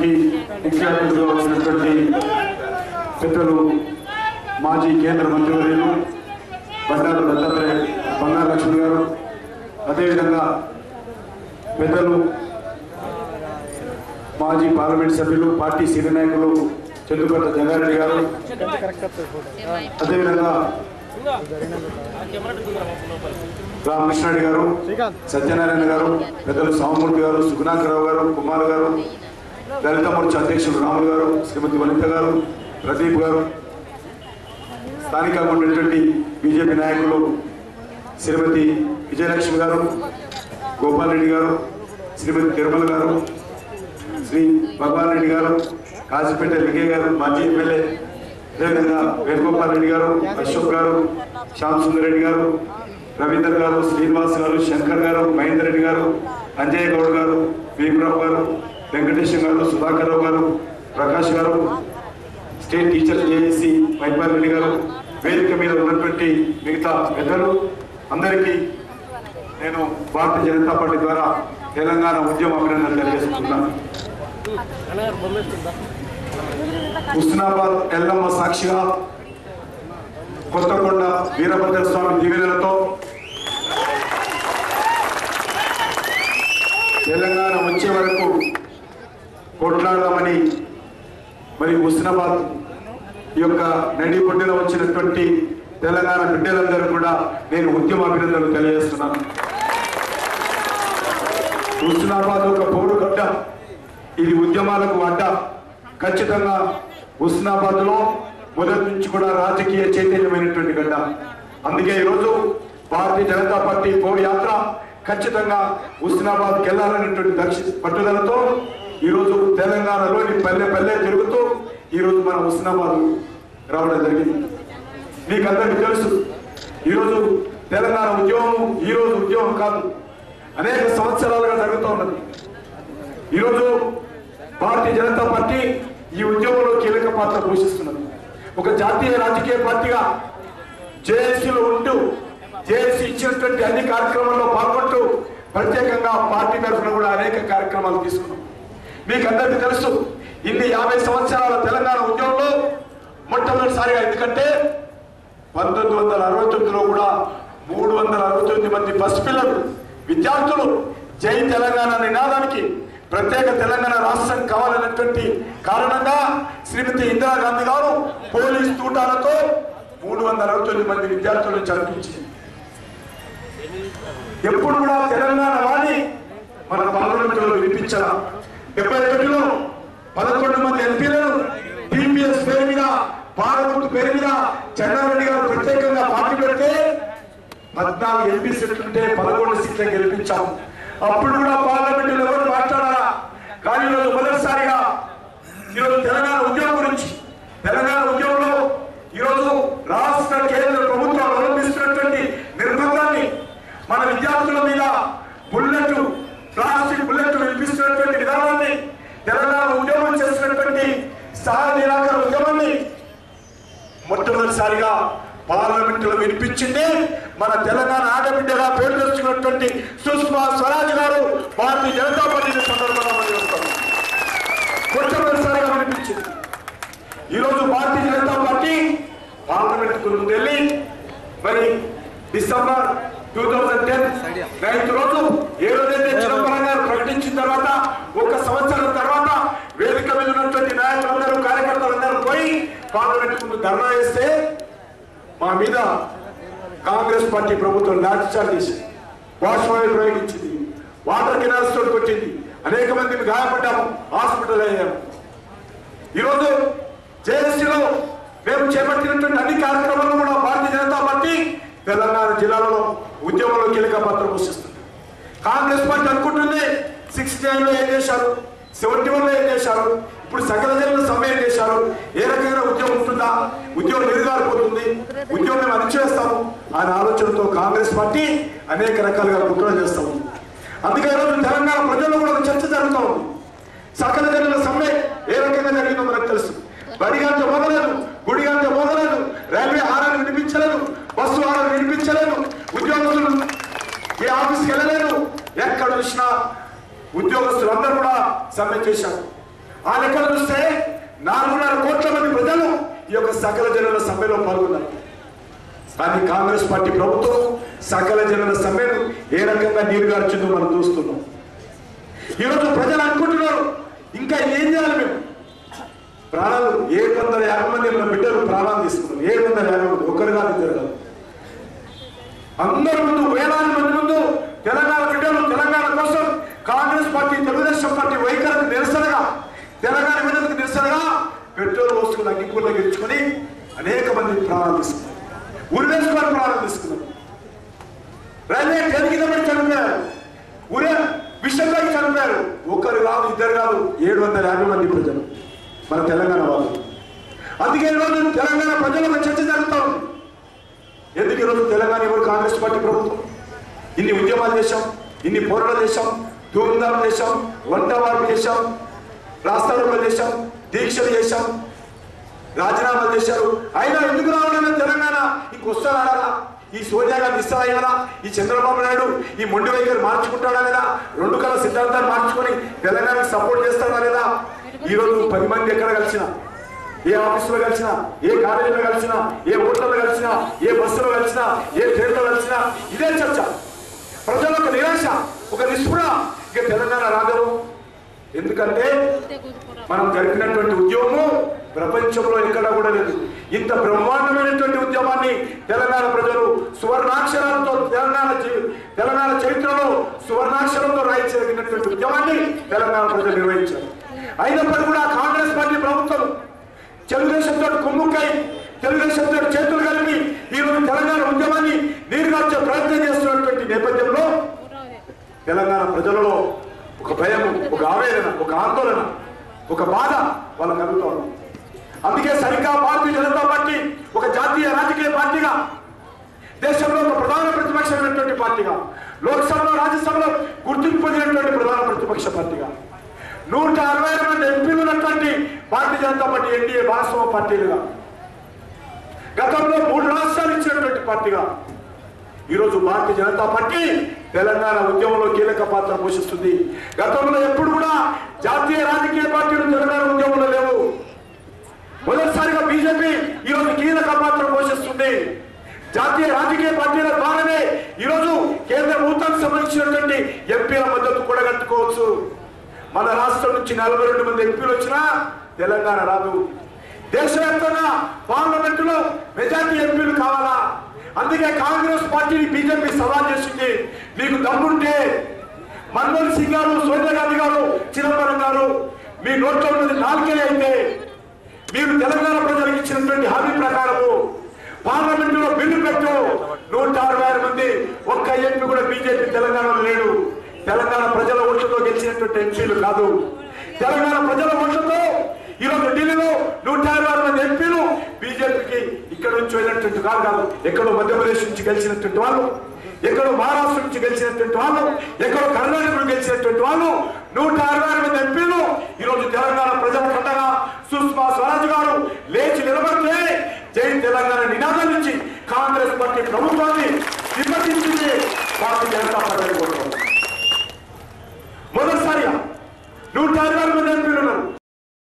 కార్యక్రమానికి ముఖ్య అతిథిగా వచ్చినటువంటి పెద్దలు మాజీ కేంద్ర మంత్రివర్యులు బండారు దత్తాత్రేయ బంగారు లక్ష్మణ్ గారు, అదేవిధంగా పెద్దలు మాజీ పార్లమెంట్ సభ్యులు పార్టీ సీనియర్ నాయకులు చంద్రపట్ల జంగారెడ్డి గారు, అదేవిధంగా రామకృష్ణారెడ్డి గారు, సత్యనారాయణ గారు, పెద్దలు సామమూర్తి గారు, సుగుణాకరరావు గారు, కుమార్ గారు, దళిత మోర్చా అధ్యక్షులు రాములు గారు, శ్రీమతి వనిత గారు, ప్రదీప్ గారు, స్థానికంగా ఉన్నటువంటి బీజేపీ నాయకులు శ్రీమతి విజయలక్ష్మి గారు, గోపాల్ రెడ్డి గారు, శ్రీమతి తిరుమల గారు, శ్రీ భగవాన్ రెడ్డి గారు, కాజీపేట లింగయ్య గారు, మాజీ ఎమ్మెల్యే, అదేవిధంగా వేణుగోపాల్ రెడ్డి గారు, అశోక్ గారు, శ్యామ్ సుందర్ రెడ్డి గారు, రవీందర్ గారు, శ్రీనివాస్ గారు, శంకర్ గారు, మహేందర్ రెడ్డి గారు, అంజయ్య గౌడ్ గారు, భీమరావు గారు, వెంకటేశ్వర గారు, సుధాకర్ రావు గారు, ప్రకాష్ గారు, state teachers JAC Mypal Reddy గారు, వేదిక మీద ఉన్నటువంటి మిగతా పెద్దలు అందరికీ నేను భారతీయ జనతా పార్టీ ద్వారా తెలంగాణ ఉద్యమ అభినందనలు తెలియజేస్తున్నాను. హుస్నాబాద్ ఎల్లమ్మ సాక్షిగా కొత్తకొండ వీరభద్ర స్వామి దీవెనలతో తెలంగాణ వచ్చే వరకు కొట్లాడదామని మరి హుస్నాబాద్ ఈ యొక్క నడి పొడ్డులో వచ్చినటువంటి తెలంగాణ బిడ్డలందరూ కూడా నేను ఉద్యమ అభినందనలు తెలియజేస్తున్నాను. హుస్నాబాద్ ఒక పోడు గడ్డ, ఇది ఉద్యమాలకు అడ్డ. ఖచ్చితంగా హుస్నాబాద్ లో మొదటి నుంచి కూడా రాజకీయ చైతన్యమైనటువంటి గడ్డ. అందుకే ఈరోజు భారతీయ జనతా పార్టీ పోడు యాత్ర ఖచ్చితంగా హుస్నాబాద్కి వెళ్ళాలనేటువంటి పట్టుదలతో ఈరోజు తెలంగాణలోని పల్లె పల్లె తిరుగుతూ ఈరోజు మన హుస్నాబాద్ రావడం జరిగింది. మీకు అందరికీ తెలుసు, ఈరోజు తెలంగాణ ఉద్యమం ఈరోజు ఉద్యమం కాదు, అనేక సంవత్సరాలుగా జరుగుతూ ఉన్నది. ఈరోజు భారతీయ జనతా పార్టీ ఈ ఉద్యమంలో కీలక పాత్ర పోషిస్తున్నది. ఒక జాతీయ రాజకీయ పార్టీగా జేఏసీలో ఉంటూ జేఏసీ ఇచ్చినటువంటి అన్ని కార్యక్రమాల్లో పాల్గొంటూ ప్రత్యేకంగా పార్టీ తరఫున కూడా అనేక కార్యక్రమాలు తీసుకున్నాం. మీకు అందరికీ తెలుసు, ఇన్ని 50 సంవత్సరాల తెలంగాణ ఉద్యమంలో మొట్టమొదటిసారిగా, ఎందుకంటే 1969లో కూడా 369 మంది పసిపిల్లలు విద్యార్థులు జై తెలంగాణ నినాదానికి ప్రత్యేక తెలంగాణ రాష్ట్రం కావాలనేటువంటి కారణంగా శ్రీమతి ఇందిరాగాంధీ గారు పోలీస్ తూటాలతో 369 మంది విద్యార్థులను చదివించింది. ఎప్పుడు కూడా తెలంగాణ వాణి మన పార్లమెంటులో వినిపించాల. 71లో 11 మంది ఎంపీలను టీపీఎస్ పేరు మీద, పార్లమెంటు పేరు మీద చెన్నారెడ్డి గారు ప్రత్యేకంగా పార్టీ పెడితే 14 ఎంపీ సీట్లు ఉంటే 11 సీట్లను గెలిపించాము. అప్పుడు కూడా పార్లమెంటులో ఎవరు మాట్లాడారా? కానీ ఈరోజు మొదటిసారిగా ఈరోజు తెలంగాణ ఉద్యమం గురించి, తెలంగాణ ఉద్యమంలో ఈరోజు రాష్ట్ర కేంద్ర ప్రభుత్వం అవలంబిస్తున్నటువంటి నిర్బంధాన్ని, మన విద్యార్థుల మీద ప్లాస్టిక్ బుల్లెట్ వినిపిస్తున్నటువంటి విధానాన్ని, తెలంగాణ ఉద్యమం చేస్తున్నటువంటి సహా నిరాకరణ ఉద్యమాన్ని మొట్టమొదటిసారిగా పార్లమెంటులో వినిపించింది మన తెలంగాణ ఆడబిడ్డగా పేరు తెచ్చుకున్నటువంటి సుష్మా స్వరాజ్ గారు భారతీయ జనతా పార్టీ సందర్భంగా మొట్టమొదటిసారిగా వినిపించింది. ఈరోజు భారతీయ జనతా పార్టీ పార్లమెంటుకు ముందెళ్ళి మరి డిసెంబర్ 2010 9వ రోజు ఏ రోజైతే చిదంబరం గారు ప్రకటించిన తర్వాత 1 సంవత్సరం తర్వాత వేదిక మీద ఉన్నటువంటి నాయకులందరూ కార్యకర్తలందరూ పోయి పార్లమెంట్ ముందు ధర్నా చేస్తే మా మీద కాంగ్రెస్ పార్టీ ప్రభుత్వం లాఠీచార్జ్ చేసింది, వాష్వాయు ప్రయోగించింది, వాటర్ కెనాల్స్ తోటి కొట్టింది, అనేక మందిని గాయపడ్డాము, హాస్పిటల్ అయ్యాము. ఈరోజు జేఏసీలో మేము చేపట్టినటువంటి అన్ని కార్యక్రమాలను కూడా భారతీయ జనతా పార్టీ తెలంగాణ జిల్లాలో ఉద్యమంలో కీలక పాత్ర పోషిస్తుంది. కాంగ్రెస్ పార్టీ అనుకుంటుంది 69లో ఏం చేశారు, 71లో ఏం చేశారు, ఇప్పుడు సకల జనుల సమ్మె ఏం చేశారు, ఏ రకమైన ఉద్యమం ఉంటుందా, ఉద్యమం ఎదురుగారిపోతుంది, ఉద్యమం మేము అణిచేస్తాము అనే ఆలోచనతో కాంగ్రెస్ పార్టీ అనేక రకాలుగా కుట్రలు చేస్తూ ఉంది. అందుకే ఈరోజు తెలంగాణ ప్రజల్లో కూడా ఒక చర్చ జరుగుతూ ఉంది. సకల జనుల సమ్మె ఏ రకంగా జరిగిందో మనకు తెలుసు. బడిగంట మోగలేదు, గుడిగంట మోగలేదు, రైల్వే హారాలు వినిపించలేదు, బస్సు హారాలు వినిపించలేదు, ఉద్యోగస్తులు ఏ ఆఫీస్కి వెళ్ళలేదు, ఎక్కడ చూసినా ఉద్యోగస్తులందరూ కూడా సమ్మె చేశారు. ఆ లెక్కలు చూస్తే 4.5 కోట్ల మంది ప్రజలు ఈ యొక్క సకల జనుల సమ్మెలో పాల్గొన్నారు. కానీ కాంగ్రెస్ పార్టీ ప్రభుత్వం సకల జనుల సమ్మెను ఏ రకంగా నీరుగార్చిందో మనం చూస్తున్నాం. ఈరోజు ప్రజలు అనుకుంటున్నారు ఇంకా ఏం చేయాలి, మేము ప్రాణాలు 750 మంది మన బిడ్డలు ప్రాణాలు తీసుకున్నారు. 750 మంది, ఒకరు కాదు, ఇద్దరు కాదు, అందరి ముందు, వేలాది మంది ముందు తెలంగాణ బిడ్డలు తెలంగాణ కోసం కాంగ్రెస్ పార్టీ తెలుగుదేశం పార్టీ వైఖరికి నిరసనగా, తెలంగాణ విడుదలకు నిరసనగా పెట్రోల్ వస్తువులు అగ్గిపుల్లో గెలుచుకొని అనేక మంది ప్రాణాలు తీసుకున్నారు. ఉరివేసుకొని ప్రాణాలు తీసుకున్నారు. రైల్వే ట్రైన్ కింద పడి చనిపోయారు. విషయంలో చనిపోయారు. ఒకరు కాదు, ఇద్దరు కాదు, 750 మంది ప్రజలు మన తెలంగాణ వాళ్ళు. అందుకే ఈరోజు తెలంగాణ ప్రజలకు చర్చ జరుగుతూ ఉంది. ఎందుకు ఈరోజు తెలంగాణ ఎవరు కాంగ్రెస్ పార్టీ ప్రభుత్వం? ఇన్ని ఉద్యమాలు చేశాం, ఇన్ని పోరాటాలు చేశాం, ధూమ్ధాం చేశాం, వంట వార్పు చేశాం, రాస్తారోకలు చేశాం, దీక్షలు చేశాం, రాజీనామాలు చేశారు. అయినా ఎందుకు రావడం తెలంగాణ? ఇంకొస్తారా? ఈ సోనియా గాంధీ ఇస్తారా కదా? ఈ చంద్రబాబు నాయుడు ఈ మొండి వైఖరి మార్చుకుంటాడా లేదా? 2 కళ సిద్ధాంతాన్ని మార్చుకొని తెలంగాణకు సపోర్ట్ చేస్తాడా లేదా? ఈరోజు 10 మంది ఎక్కడ కలిసినా, ఏ ఆఫీసులో కలిసినా, ఏ కాలేజీలో కలిసినా, ఏ హోటల్లో కలిసినా, ఏ బస్సులో కలిసినా, ఏ ట్రైన్లో కలిసినా ఇదే చర్చ. ప్రజల ఒక నిరాశ, ఒక నిస్పృహ, ఇక తెలంగాణ రాగము. ఎందుకంటే మనం జరిపినటువంటి ఉద్యమము ప్రపంచంలో ఎక్కడా కూడా లేదు. ఇంత బ్రహ్మాండమైనటువంటి ఉద్యమాన్ని తెలంగాణ ప్రజలు సువర్ణాక్షరాలతో తెలంగాణ చరిత్రలో సువర్ణాక్షరంతో రాయించగలిగినటువంటి ఉద్యమాన్ని తెలంగాణ ప్రజలు నిర్వహించారు. అయినప్పటికీ కూడా కాంగ్రెస్ పార్టీ ప్రభుత్వం తెలుగుదేశంతో కుమ్ముక్కై, తెలుగుదేశంతో చేతులు కలిపి ఈరోజు తెలంగాణ ఉద్యమాన్ని నీరుగార్చే ప్రయత్నం చేస్తున్నటువంటి నేపథ్యంలో తెలంగాణ ప్రజలలో ఒక భయం, ఒక ఆవేదన, ఒక ఆందోళన, ఒక బాధ వాళ్ళకు కలుగుతూ ఉంది. అందుకే సరిగ్గా భారతీయ జనతా పార్టీ ఒక జాతీయ రాజకీయ పార్టీగా, దేశంలో ఒక ప్రధాన ప్రతిపక్షమైనటువంటి పార్టీగా, లోక్సభలో రాజ్యసభలో గుర్తింపు పొందినటువంటి ప్రధాన ప్రతిపక్ష పార్టీగా, 160 మంది ఎంపీలు ఉన్నటువంటి భారతీయ జనతా పార్టీ ఎన్డీఏ భాగస్వామ్య పార్టీలుగా, గతంలో 3 రాష్ట్రాలు ఇచ్చినటువంటి పార్టీగా ఈరోజు భారతీయ జనతా పార్టీ తెలంగాణ ఉద్యమంలో కీలక పాత్ర పోషిస్తుంది. గతంలో ఎప్పుడు కూడా జాతీయ రాజకీయ పార్టీలు తెలంగాణ ఉద్యమంలో లేవు. మొదటిసారిగా బీజేపీ ఈరోజు కీలక పాత్ర పోషిస్తుంది. జాతీయ రాజకీయ పార్టీల ద్వారానే ఈరోజు కేంద్ర ప్రభుత్వానికి సంబంధించినటువంటి ఎంపీల మద్దతు కూడగట్టుకోవచ్చు. మన రాష్ట్రం నుంచి 42 మంది ఎంపీలు వచ్చినా తెలంగాణ రాదు. దేశవ్యాప్తంగా పార్లమెంటులో మెజార్టీ ఎంపీలు కావాలా? అందుకే కాంగ్రెస్ పార్టీని బీజేపీ సవాల్ చేసింది. మీకు దమ్ముంటే మన్మోహన్ సింగ్ గారు, సోనియా గాంధీ గారు, చిదంబరం గారు, మీ నోట్లో ఉన్నది 4 అయితే మీరు తెలంగాణ ప్రజలకు ఇచ్చినటువంటి హామీ ప్రకారము పార్లమెంటులో బిల్లు పెట్టు. 160 మంది, ఒక్క ఎంపీ కూడా బీజేపీ తెలంగాణలో లేడు. తెలంగాణ ప్రజల ఓట్లతో గెలిచినటువంటి ఎంపీలు కాదు. తెలంగాణ ప్రజల ఓట్లతో ఈరోజు ఢిల్లీలో 160 మంది ఎంపీలు బీజేపీకి ఇక్కడ నుంచి వెళ్ళినటువంటి కాదు. ఎక్కడో మధ్యప్రదేశ్ నుంచి గెలిచినటువంటి వాళ్ళు, ఎక్కడో మహారాష్ట్ర నుంచి గెలిచినటువంటి వాళ్ళు, ఎక్కడో కర్ణాటక నుంచి గెలిచినటువంటి వాళ్ళు 160 మంది ఎంపీలు ఈరోజు తెలంగాణ ప్రజల పంటగా సుష్మా స్వరాజ్ గారు లేచి నిలబడితే జై తెలంగాణ నినాదం నుంచి కాంగ్రెస్ పార్టీ ప్రభుత్వాన్ని విమర్శించింది భారతీయ జనతా పార్టీ. మొదటిసారిగా 160 మంది ఎంపీలు ఉన్నారు.